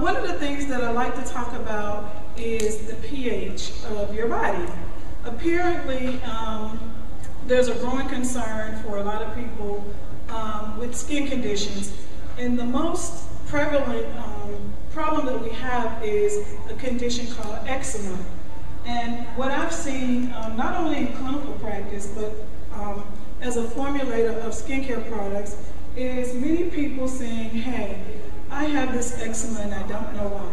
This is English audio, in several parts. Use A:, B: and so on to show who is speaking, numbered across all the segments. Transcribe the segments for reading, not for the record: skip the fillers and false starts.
A: one of the things that I like to talk about is the pH of your body. Apparently, there's a growing concern for a lot of people with skin conditions, and the most prevalent problem that we have is a condition called eczema. And what I've seen, not only in clinical practice, but as a formulator of skincare products, is many people saying, hey, I have this eczema and I don't know why.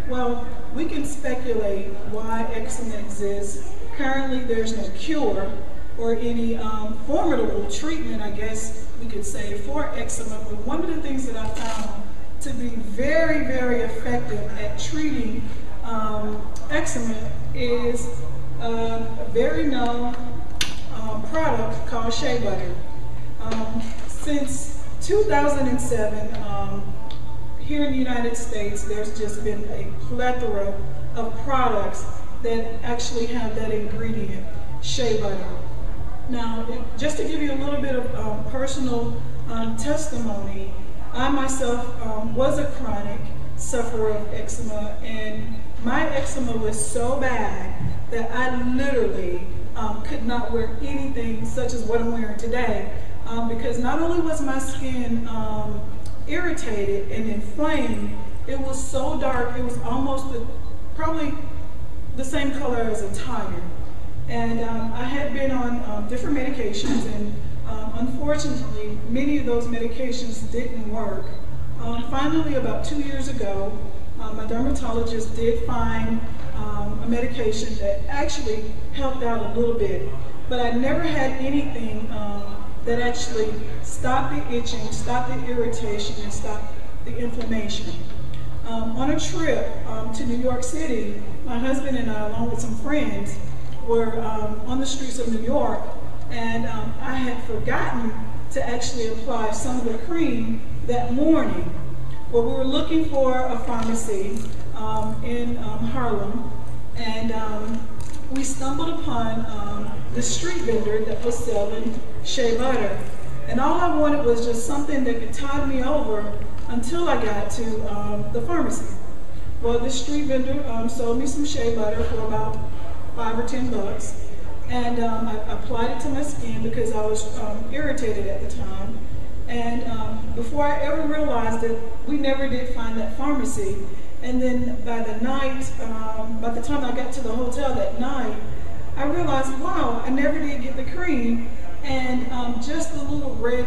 A: Well, we can speculate why eczema exists. Currently, there's no cure or any formidable treatment, I guess we could say, for eczema. But one of the things that I found to be very, very effective at treating eczema is a very known product called shea butter. Since 2007, here in the United States, there's just been a plethora of products that actually have that ingredient, shea butter. Now, just to give you a little bit of personal testimony, I myself was a chronic sufferer of eczema, and my eczema was so bad that I literally could not wear anything such as what I'm wearing today, because not only was my skin irritated and inflamed, it was so dark, it was almost probably the same color as a tiger. And I had been on different medications, and unfortunately, many of those medications didn't work. Finally, about 2 years ago, my dermatologist did find a medication that actually helped out a little bit, but I never had anything that actually stopped the itching, stopped the irritation, and stopped the inflammation. On a trip to New York City, my husband and I, along with some friends, were on the streets of New York, and I had forgotten to actually apply some of the cream that morning. Well, we were looking for a pharmacy in Harlem, and we stumbled upon the street vendor that was selling shea butter. And all I wanted was just something that could tide me over until I got to the pharmacy. Well, this street vendor sold me some shea butter for about $5 or $10, and I applied it to my skin because I was irritated at the time. And before I ever realized it, we never did find that pharmacy. And then by the night, by the time I got to the hotel that night, I realized, wow, I never did get the cream, and just the little red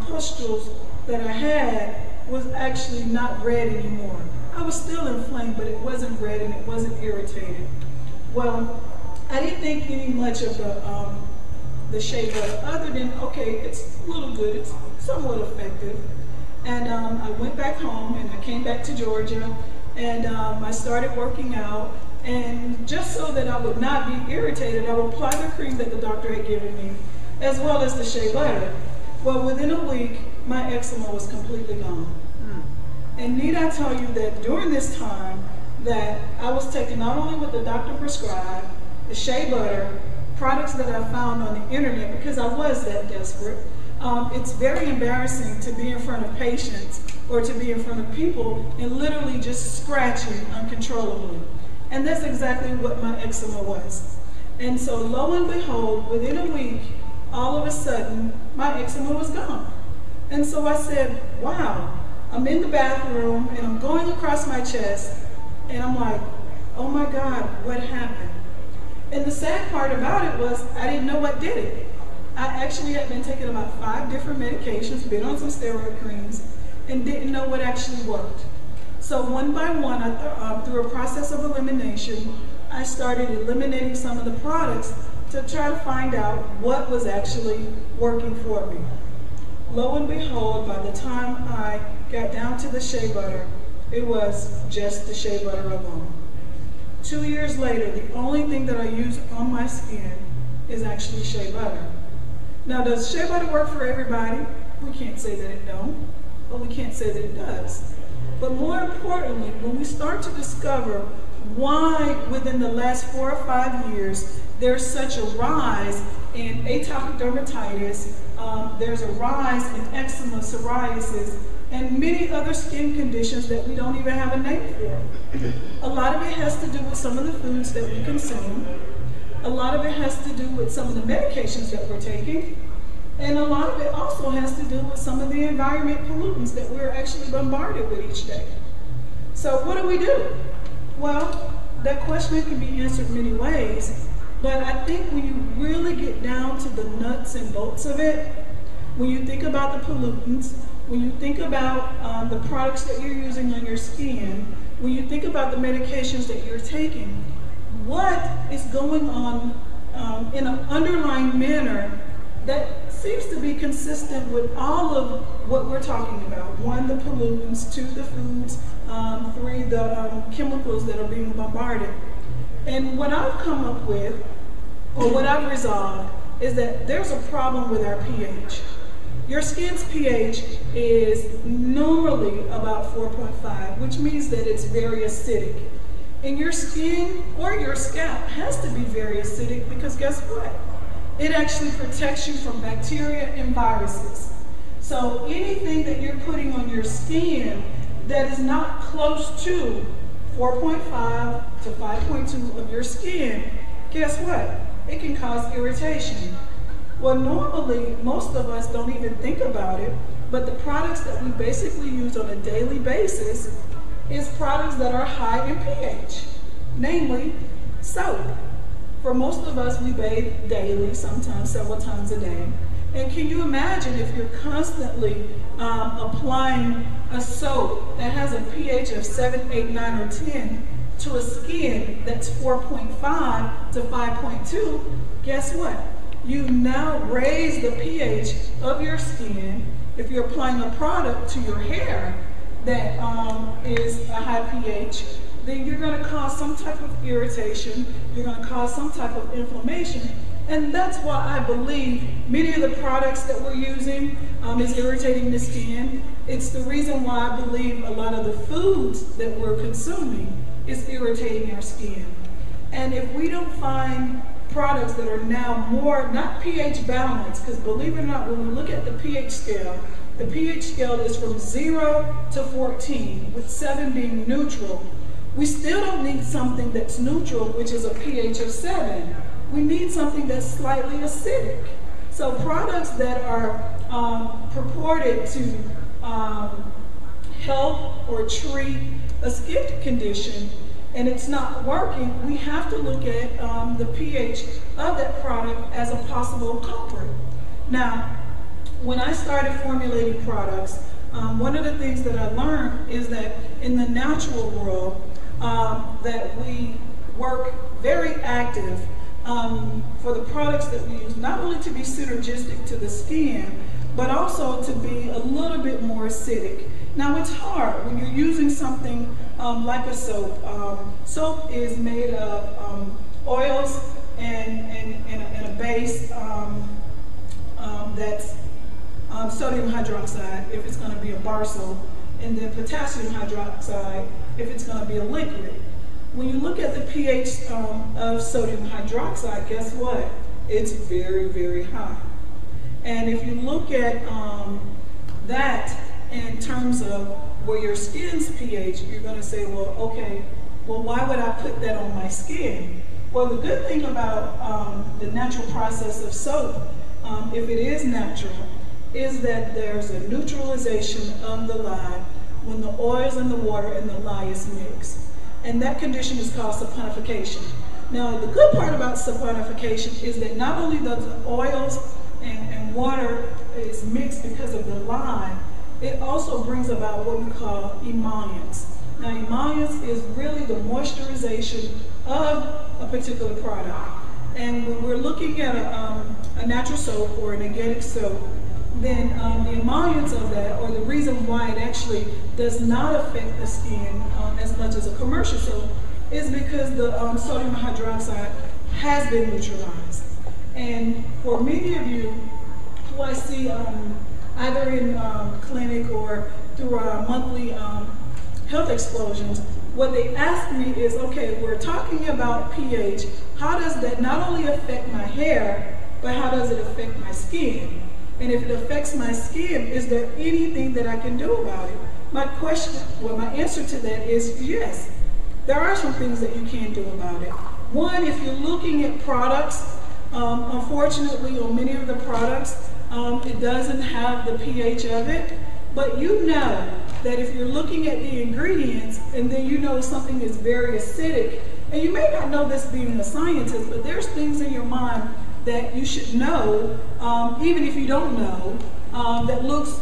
A: pustules that I had was actually not red anymore. I was still inflamed, but it wasn't red and it wasn't irritated. Well, I didn't think any much of the shea butter, other than, okay, it's a little good, it's somewhat effective. And I went back home, and I came back to Georgia, and I started working out. And just so that I would not be irritated, I would apply the cream that the doctor had given me, as well as the shea butter. Well, within a week, my eczema was completely gone. And need I tell you that during this time that I was taking not only what the doctor prescribed, the shea butter, products that I found on the internet, because I was that desperate. It's very embarrassing to be in front of patients or to be in front of people and literally just scratching uncontrollably. And that's exactly what my eczema was. And so lo and behold, within a week, all of a sudden, my eczema was gone. And so I said, wow, I'm in the bathroom and I'm going across my chest, and I'm like, oh my God, what happened? And the sad part about it was I didn't know what did it. I actually had been taking about 5 different medications, been on some steroid creams, and didn't know what actually worked. So one by one, through a process of elimination, I started eliminating some of the products to try to find out what was actually working for me. Lo and behold, by the time I got down to the shea butter, it was just the shea butter alone. 2 years later, the only thing that I use on my skin is actually shea butter. Now, does shea butter work for everybody? We can't say that it don't, but we can't say that it does. But more importantly, when we start to discover why within the last 4 or 5 years there's such a rise in atopic dermatitis, there's a rise in eczema, psoriasis, and many other skin conditions that we don't even have a name for. A lot of it has to do with some of the foods that we consume. A lot of it has to do with some of the medications that we're taking. And a lot of it also has to do with some of the environment pollutants that we're actually bombarded with each day. So what do? Well, that question can be answered many ways, but I think when you really get down to the nuts and bolts of it, when you think about the pollutants, when you think about the products that you're using on your skin, when you think about the medications that you're taking, what is going on in an underlying manner that seems to be consistent with all of what we're talking about. One, the pollutants, two, the foods, three, the chemicals that are being bombarded. And what I've come up with, or what I've resolved, is that there's a problem with our pH. Your skin's pH is normally about 4.5, which means that it's very acidic. And your skin or your scalp has to be very acidic because guess what? It actually protects you from bacteria and viruses. So anything that you're putting on your skin that is not close to 4.5 to 5.2 of your skin, guess what? It can cause irritation. Well, normally, most of us don't even think about it, but the products that we basically use on a daily basis is products that are high in pH, namely soap. For most of us, we bathe daily, sometimes several times a day. And can you imagine if you're constantly applying a soap that has a pH of 7, 8, 9, or 10 to a skin that's 4.5 to 5.2, guess what? You've now raised the pH of your skin. If you're applying a product to your hair that is a high pH, then you're going to cause some type of irritation, you're going to cause some type of inflammation, and that's why I believe many of the products that we're using is irritating the skin. It's the reason why I believe a lot of the foods that we're consuming is irritating our skin. And if we don't find products that are now more, not pH balanced, because believe it or not, when we look at the pH scale is from 0 to 14, with 7 being neutral. We still don't need something that's neutral, which is a pH of 7. We need something that's slightly acidic. So products that are purported to help or treat a skin condition and it's not working, we have to look at the pH of that product as a possible culprit. Now, when I started formulating products, one of the things that I learned is that in the natural world, that we work very active for the products that we use, not only to be synergistic to the skin, but also to be a little bit more acidic. Now it's hard when you're using something like a soap. Soap is made of oils and a base that's sodium hydroxide if it's going to be a bar soap, and then potassium hydroxide if it's going to be a liquid. When you look at the pH of sodium hydroxide, guess what? It's very, very high. And if you look at that in terms of where your skin's pH, you're going to say, well, okay, well, why would I put that on my skin? Well, the good thing about the natural process of soap, if it is natural, is that there's a neutralization of the lye when the oils and the water and the lye is mixed. And that condition is called saponification. Now, the good part about saponification is that not only does the oils and water is mixed because of the lye, it also brings about what we call emollients. Now, emollients is really the moisturization of a particular product. And when we're looking at a natural soap or an organic soap, then the emollients of that, or the reason why it actually does not affect the skin as much as a commercial soap, is because the sodium hydroxide has been neutralized. And for many of you who I see either in clinic or through our monthly health explosions, what they ask me is, okay, we're talking about pH. How does that not only affect my hair, but how does it affect my skin? And if it affects my skin, is there anything that I can do about it? My answer to that is yes. There are some things that you can do about it. One, if you're looking at products, unfortunately on many of the products, it doesn't have the pH of it, but you know that if you're looking at the ingredients and then you know something is very acidic, and you may not know this being a scientist, but there's things in your mind that you should know, even if you don't know, that looks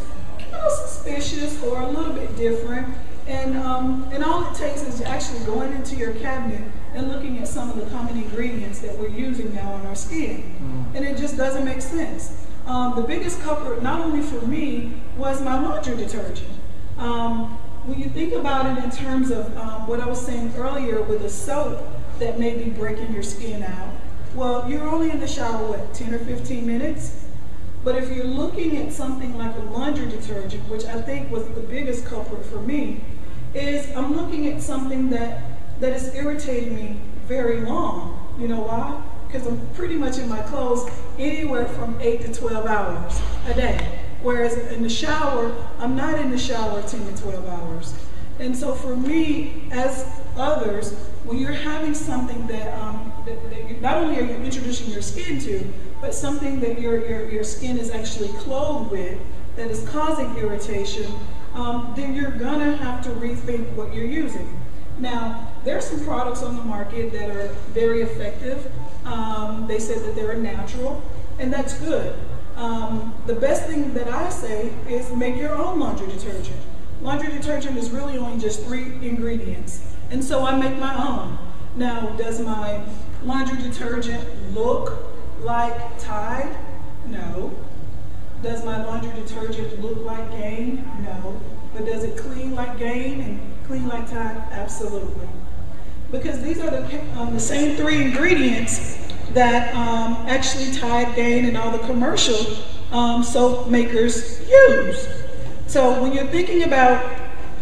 A: suspicious or a little bit different. And all it takes is actually going into your cabinet and looking at some of the common ingredients that we're using now on our skin. And it just doesn't make sense. The biggest culprit, not only for me, was my laundry detergent. When you think about it in terms of what I was saying earlier with the soap that may be breaking your skin out, well, you're only in the shower, what, 10 or 15 minutes? But if you're looking at something like a laundry detergent, which I think was the biggest culprit for me, is I'm looking at something that is irritating me very long. You know why? Because I'm pretty much in my clothes anywhere from 8 to 12 hours a day. Whereas in the shower, I'm not in the shower 10 to 12 hours. And so for me, as others, when you're having something that not only are you introducing your skin to, but something that your skin is actually clothed with that is causing irritation, then you're gonna have to rethink what you're using. Now, there's some products on the market that are very effective. They said that they're natural, and that's good. The best thing that I say is make your own laundry detergent. Laundry detergent is really only just 3 ingredients, and so I make my own. Now, does my laundry detergent look like Tide? No. Does my laundry detergent look like Gain? No. But does it clean like Gain and clean like Tide? Absolutely. Because these are the same 3 ingredients that actually Tide, Gain, and all the commercial soap makers use. So when you're thinking about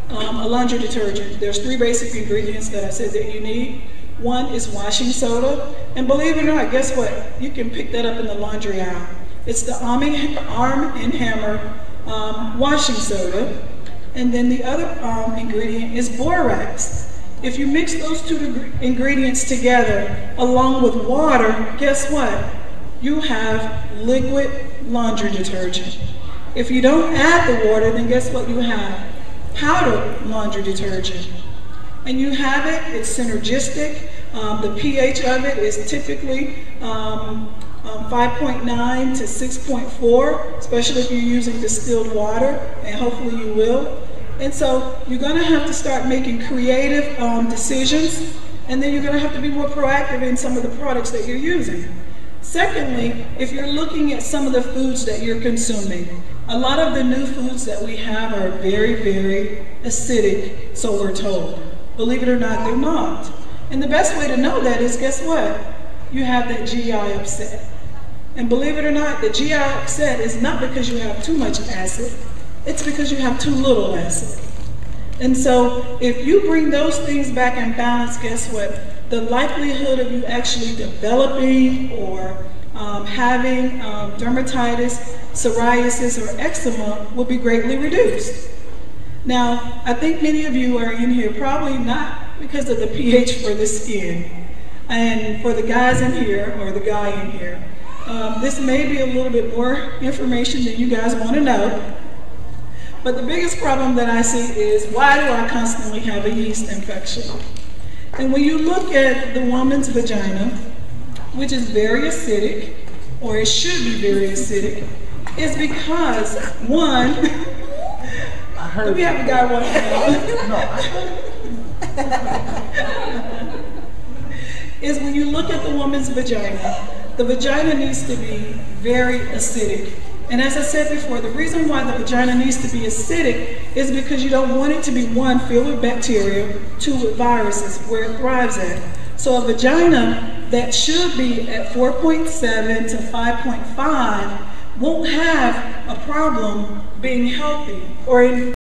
A: a laundry detergent, there's 3 basic ingredients that I said that you need. One is washing soda, and believe it or not, guess what? You can pick that up in the laundry aisle. It's the Arm & Hammer washing soda, and then the other ingredient is borax. If you mix those 2 ingredients together along with water, guess what? You have liquid laundry detergent. If you don't add the water, then guess what you have? Powdered laundry detergent. And you have it, it's synergistic. The pH of it is typically 5.9 to 6.4, especially if you're using distilled water, and hopefully you will. And so you're going to have to start making creative decisions, and then you're going to have to be more proactive in some of the products that you're using. Secondly, if you're looking at some of the foods that you're consuming, a lot of the new foods that we have are very, very acidic, so we're told. Believe it or not, they're not. And the best way to know that is, guess what? You have that GI upset. And believe it or not, the GI upset is not because you have too much acid, it's because you have too little acid. And so if you bring those things back in balance, guess what? The likelihood of you actually developing or having dermatitis, psoriasis, or eczema will be greatly reduced. Now, I think many of you are in here probably not because of the pH for the skin. And for the guys in here, or the guy in here, this may be a little bit more information than you guys want to know. But the biggest problem that I see is, why do I constantly have a yeast infection? And when you look at the woman's vagina, which is very acidic, or it should be very acidic, is because, one, let me have a guy walk now. Is when you look at the woman's vagina, the vagina needs to be very acidic. And as I said before, the reason why the vagina needs to be acidic is because you don't want it to be, 1, filled with bacteria, 2, with viruses, where it thrives at. So a vagina that should be at 4.7 to 5.5 won't have a problem being healthy or in